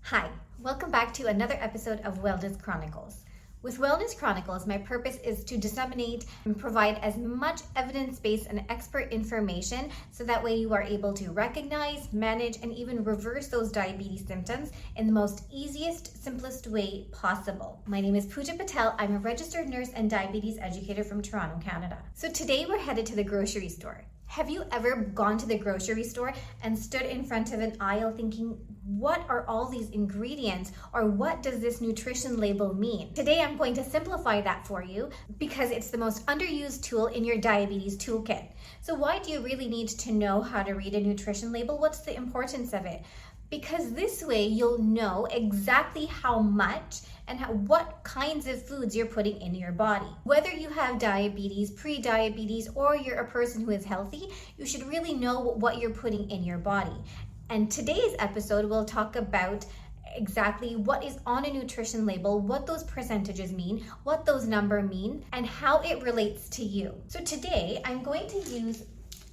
Hi, welcome back to another episode of Wellness Chronicles. With Wellness Chronicles, my purpose is to disseminate and provide as much evidence-based and expert information so that way you are able to recognize, manage, and even reverse those diabetes symptoms in the most easiest, simplest way possible. My name is Pooja Patel. I'm a registered nurse and diabetes educator from Toronto, Canada. So today we're headed to the grocery store. Have you ever gone to the grocery store and stood in front of an aisle thinking, what are all these ingredients, or what does this nutrition label mean? Today I'm going to simplify that for you because it's the most underused tool in your diabetes toolkit. So why do you really need to know how to read a nutrition label? What's the importance of it? Because this way you'll know exactly how much and what kinds of foods you're putting in your body. Whether you have diabetes, pre-diabetes, or you're a person who is healthy, you should really know what you're putting in your body. And today's episode will talk about exactly what is on a nutrition label, what those percentages mean, what those numbers mean, and how it relates to you. So today I'm going to use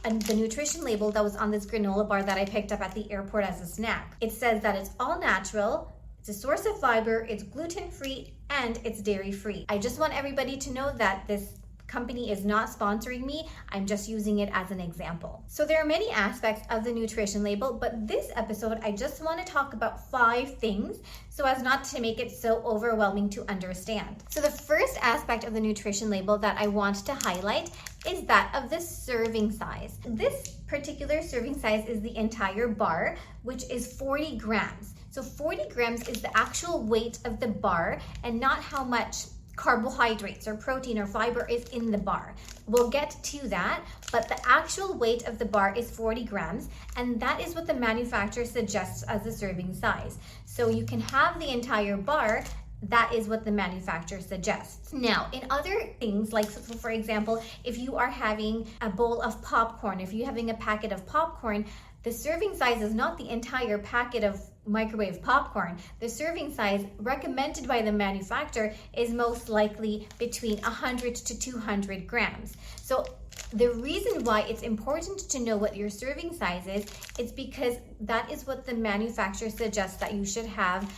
the nutrition label that was on this granola bar that I picked up at the airport as a snack. It says that it's all natural, it's a source of fiber, it's gluten-free, and it's dairy-free. I just want everybody to know that this company is not sponsoring me. I'm just using it as an example. So there are many aspects of the nutrition label, but this episode, I just want to talk about 5 things so as not to make it so overwhelming to understand. So the first aspect of the nutrition label that I want to highlight is that of the serving size. This particular serving size is the entire bar, which is 40 grams. So 40 grams is the actual weight of the bar and not how much carbohydrates or protein or fiber is in the bar. We'll get to that, but the actual weight of the bar is 40 grams, and that is what the manufacturer suggests as the serving size. So you can have the entire bar. That is what the manufacturer suggests. Now, in other things, like so for example, if you are having a bowl of popcorn, if you're having a packet of popcorn, the serving size is not the entire packet of microwave popcorn. The serving size recommended by the manufacturer is most likely between 100 to 200 grams. So the reason why it's important to know what your serving size is because that is what the manufacturer suggests that you should have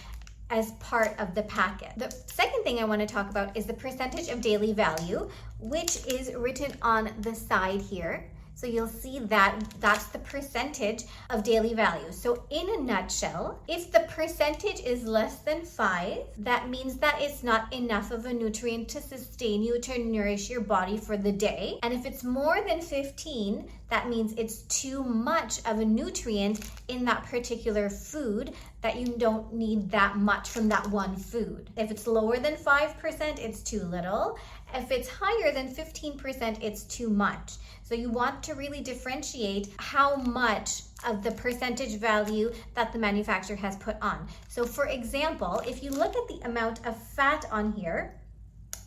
as part of the packet. The second thing I want to talk about is the percentage of daily value, which is written on the side here. So you'll see that that's the percentage of daily value. So in a nutshell, if the percentage is less than 5, that means that it's not enough of a nutrient to sustain you, to nourish your body for the day. And if it's more than 15, that means it's too much of a nutrient in that particular food that you don't need that much from that one food. If it's lower than 5%, it's too little. If it's higher than 15%, it's too much. So you want to really differentiate how much of the percentage value that the manufacturer has put on. So for example, if you look at the amount of fat on here,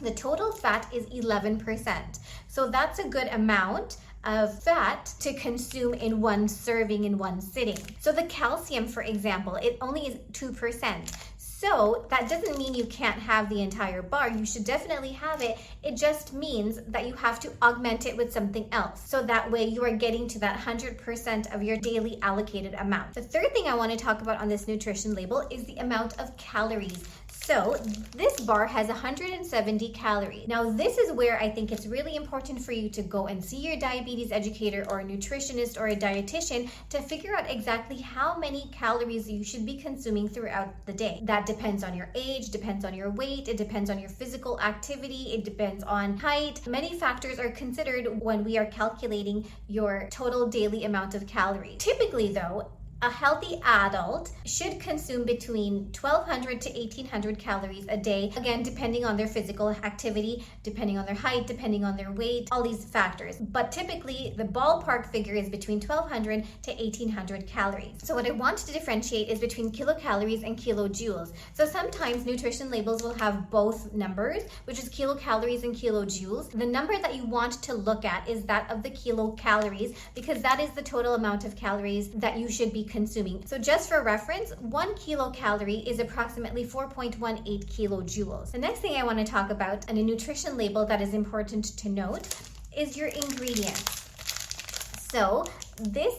the total fat is 11%. So that's a good amount of fat to consume in one serving, in one sitting. So the calcium, for example, it only is 2%. So that doesn't mean you can't have the entire bar. You should definitely have it. It just means that you have to augment it with something else. So that way you are getting to that 100% of your daily allocated amount. The third thing I want to talk about on this nutrition label is the amount of calories. So this bar has 170 calories. Now this is where I think it's really important for you to go and see your diabetes educator or a nutritionist or a dietitian to figure out exactly how many calories you should be consuming throughout the day. That depends on your age, depends on your weight, it depends on your physical activity, it depends on height. Many factors are considered when we are calculating your total daily amount of calories. Typically though, a healthy adult should consume between 1,200 to 1,800 calories a day, again, depending on their physical activity, depending on their height, depending on their weight, all these factors. But typically, the ballpark figure is between 1,200 to 1,800 calories. So what I want to differentiate is between kilocalories and kilojoules. So sometimes nutrition labels will have both numbers, which is kilocalories and kilojoules. The number that you want to look at is that of the kilocalories, because that is the total amount of calories that you should be consuming. So just for reference, 1 kilocalorie is approximately 4.18 kilojoules. The next thing I want to talk about on a nutrition label that is important to note is your ingredients. So this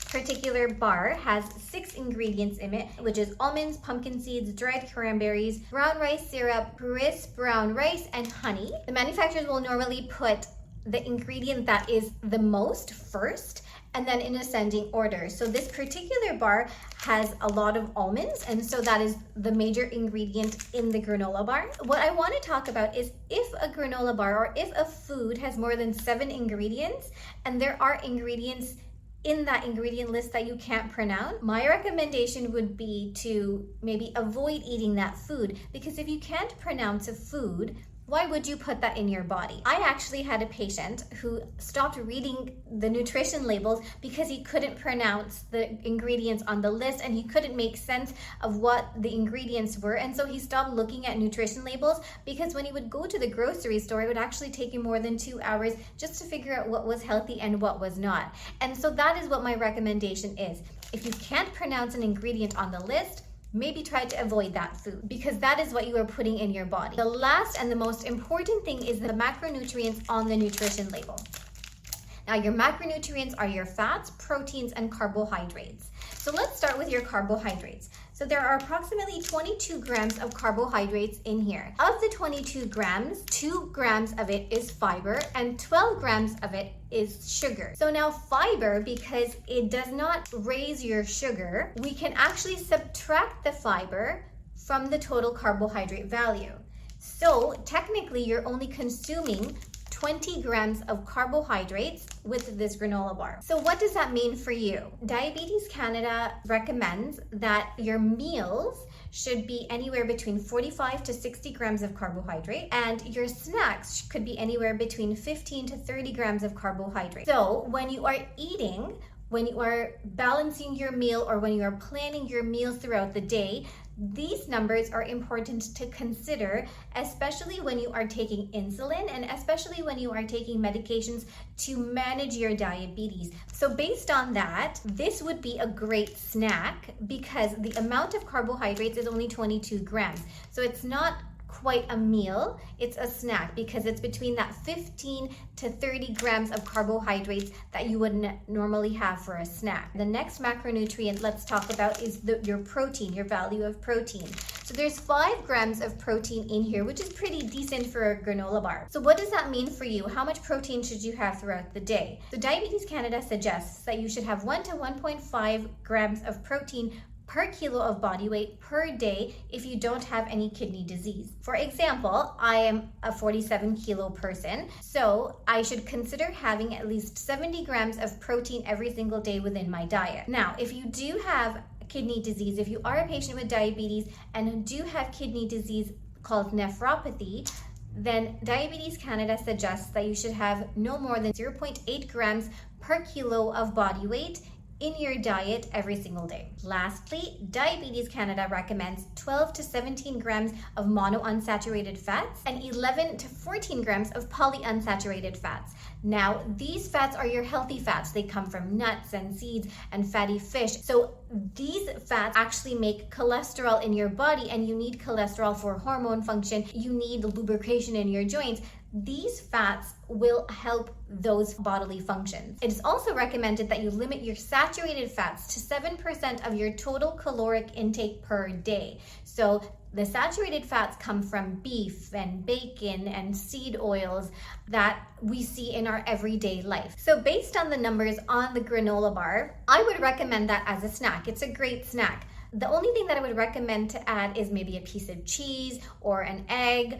particular bar has 6 ingredients in it, which is almonds, pumpkin seeds, dried cranberries, brown rice syrup, crisp brown rice, and honey. The manufacturers will normally put the ingredient that is the most first, and then in ascending order. So this particular bar has a lot of almonds, and so that is the major ingredient in the granola bar. What I want to talk about is if a granola bar or if a food has more than 7 ingredients, and there are ingredients in that ingredient list that you can't pronounce, my recommendation would be to maybe avoid eating that food, because if you can't pronounce a food, why would you put that in your body? I actually had a patient who stopped reading the nutrition labels because he couldn't pronounce the ingredients on the list and he couldn't make sense of what the ingredients were. And so he stopped looking at nutrition labels, because when he would go to the grocery store, it would actually take him more than 2 hours just to figure out what was healthy and what was not. And so that is what my recommendation is. If you can't pronounce an ingredient on the list, maybe try to avoid that food, because that is what you are putting in your body. The last and the most important thing is the macronutrients on the nutrition label. Now, your macronutrients are your fats, proteins, and carbohydrates. So let's start with your carbohydrates. So there are approximately 22 grams of carbohydrates in here. Of the 22 grams, 2 grams of it is fiber and 12 grams of it is sugar. So now fiber, because it does not raise your sugar, we can actually subtract the fiber from the total carbohydrate value. So technically you're only consuming 20 grams of carbohydrates with this granola bar. So what does that mean for you? Diabetes Canada recommends that your meals should be anywhere between 45 to 60 grams of carbohydrate, and your snacks could be anywhere between 15 to 30 grams of carbohydrate. So when you are eating, when you are balancing your meal, or when you are planning your meals throughout the day, these numbers are important to consider, especially when you are taking insulin and especially when you are taking medications to manage your diabetes. So based on that, this would be a great snack because the amount of carbohydrates is only 22 grams. So it's not quite a meal, it's a snack, because it's between that 15 to 30 grams of carbohydrates that you would normally have for a snack. The next macronutrient let's talk about is your protein, your value of protein. So there's 5 grams of protein in here, which is pretty decent for a granola bar. So what does that mean for you? How much protein should you have throughout the day? So Diabetes Canada suggests that you should have 1 to 1.5 grams of protein per kilo of body weight per day if you don't have any kidney disease. For example, I am a 47 kilo person, so I should consider having at least 70 grams of protein every single day within my diet. Now, if you do have kidney disease, if you are a patient with diabetes and do have kidney disease called nephropathy, then Diabetes Canada suggests that you should have no more than 0.8 grams per kilo of body weight in your diet every single day. Lastly, Diabetes Canada recommends 12 to 17 grams of monounsaturated fats and 11 to 14 grams of polyunsaturated fats. Now, these fats are your healthy fats. They come from nuts and seeds and fatty fish. So these fats actually make cholesterol in your body, and you need cholesterol for hormone function. You need lubrication in your joints. These fats will help those bodily functions. It is also recommended that you limit your saturated fats to 7% of your total caloric intake per day. So the saturated fats come from beef and bacon and seed oils that we see in our everyday life. So based on the numbers on the granola bar, I would recommend that as a snack. It's a great snack. The only thing that I would recommend to add is maybe a piece of cheese or an egg,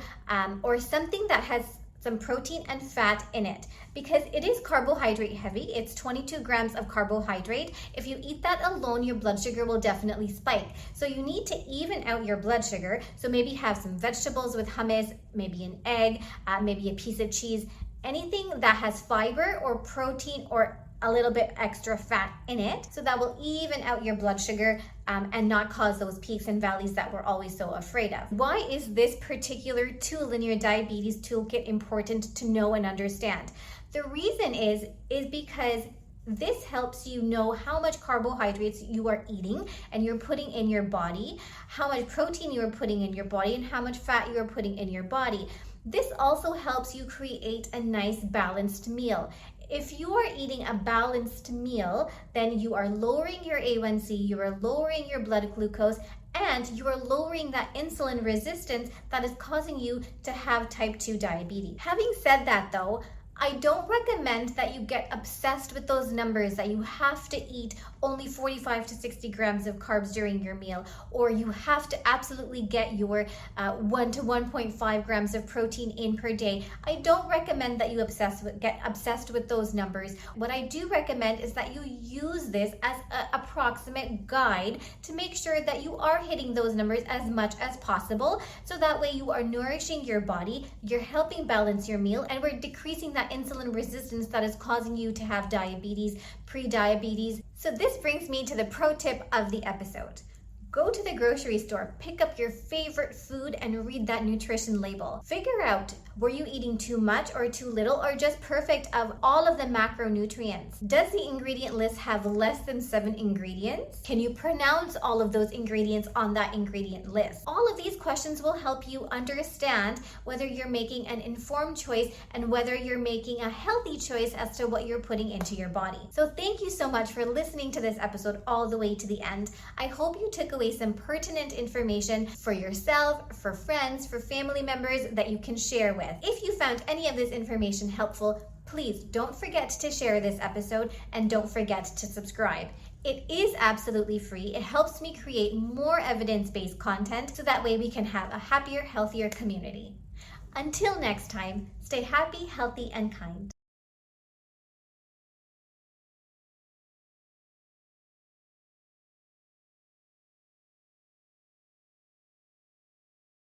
or something that has some protein and fat in it, because it is carbohydrate heavy. It's 22 grams of carbohydrate. If you eat that alone, your blood sugar will definitely spike. So you need to even out your blood sugar. So maybe have some vegetables with hummus, maybe an egg, maybe a piece of cheese, anything that has fiber or protein or a little bit extra fat in it, so that will even out your blood sugar and not cause those peaks and valleys that we're always so afraid of. Why is this particular tool in your diabetes toolkit important to know and understand? The reason is because this helps you know how much carbohydrates you are eating and you're putting in your body, how much protein you are putting in your body, and how much fat you are putting in your body. This also helps you create a nice balanced meal. If you are eating a balanced meal, then you are lowering your A1C, you are lowering your blood glucose, and you are lowering that insulin resistance that is causing you to have type 2 diabetes. Having said that though, I don't recommend that you get obsessed with those numbers, that you have to eat only 45 to 60 grams of carbs during your meal, or you have to absolutely get your 1 to 1.5 grams of protein in per day. I don't recommend that you get obsessed with those numbers. What I do recommend is that you use this as an approximate guide to make sure that you are hitting those numbers as much as possible, so that way you are nourishing your body, you're helping balance your meal, and we're decreasing that insulin resistance that is causing you to have diabetes, pre-diabetes. So this brings me to the pro tip of the episode. Go to the grocery store, pick up your favorite food, and read that nutrition label. Figure out, were you eating too much or too little, or just perfect of all of the macronutrients? Does the ingredient list have less than 7 ingredients? Can you pronounce all of those ingredients on that ingredient list? All of these questions will help you understand whether you're making an informed choice and whether you're making a healthy choice as to what you're putting into your body. So thank you so much for listening to this episode all the way to the end. I hope you took away some pertinent information for yourself, for friends, for family members that you can share with. If you found any of this information helpful, please don't forget to share this episode and don't forget to subscribe. It is absolutely free. It helps me create more evidence-based content so that way we can have a happier, healthier community. Until next time, stay happy, healthy, and kind.